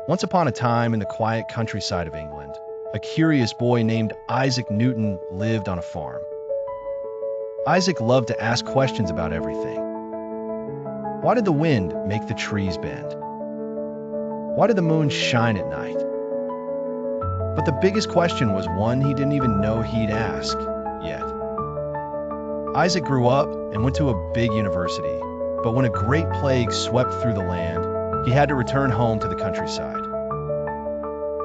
Once upon a time in the quiet countryside of England, a curious boy named Isaac Newton lived on a farm. Isaac loved to ask questions about everything. Why did the wind make the trees bend? Why did the moon shine at night? But the biggest question was one he didn't even know he'd ask yet. Isaac grew up and went to a big university, but when a great plague swept through the land, he had to return home to the countryside.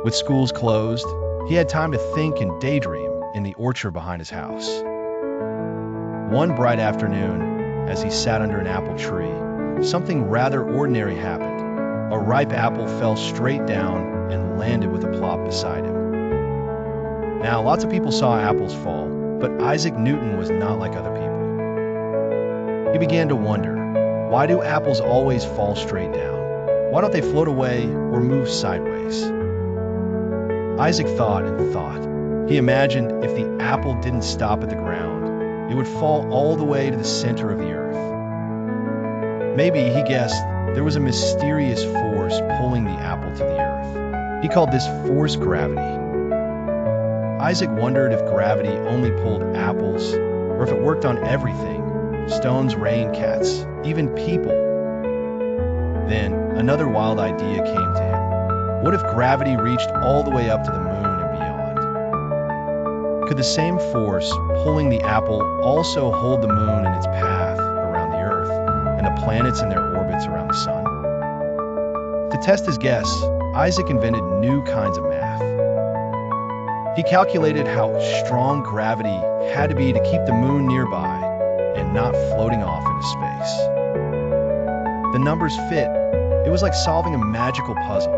With schools closed, he had time to think and daydream in the orchard behind his house. One bright afternoon, as he sat under an apple tree, something rather ordinary happened. A ripe apple fell straight down and landed with a plop beside him. Now, lots of people saw apples fall, but Isaac Newton was not like other people. He began to wonder, why do apples always fall straight down? Why don't they float away or move sideways? Isaac thought and thought. He imagined if the apple didn't stop at the ground, it would fall all the way to the center of the earth. Maybe, he guessed, there was a mysterious force pulling the apple to the earth. He called this force gravity. Isaac wondered if gravity only pulled apples, or if it worked on everything: stones, rain, cats, even people. Then, another wild idea came to him. What if gravity reached all the way up to the moon and beyond? Could the same force pulling the apple also hold the moon in its path around the earth, and the planets in their orbits around the sun? To test his guess, Isaac invented new kinds of math. He calculated how strong gravity had to be to keep the moon nearby and not floating off into space. The numbers fit. It was like solving a magical puzzle.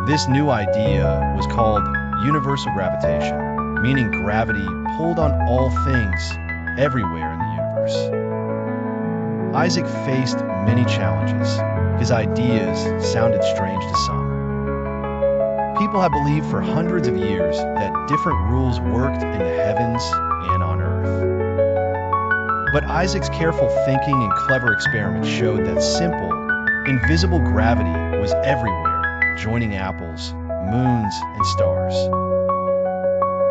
This new idea was called universal gravitation, meaning gravity pulled on all things everywhere in the universe. Isaac faced many challenges. His ideas sounded strange to some. People have believed for hundreds of years that different rules worked in the heavens and on Earth. But Isaac's careful thinking and clever experiments showed that simple, invisible gravity was everywhere, joining apples, moons, and stars.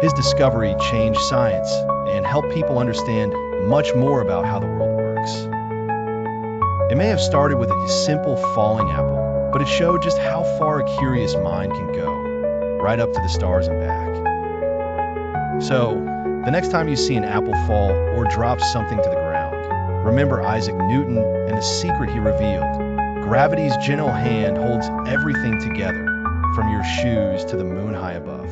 His discovery changed science and helped people understand much more about how the world works. It may have started with a simple falling apple, but it showed just how far a curious mind can go, right up to the stars and back. So, the next time you see an apple fall or drop something to the ground, remember Isaac Newton and the secret he revealed. Gravity's gentle hand holds everything together, from your shoes to the moon high above.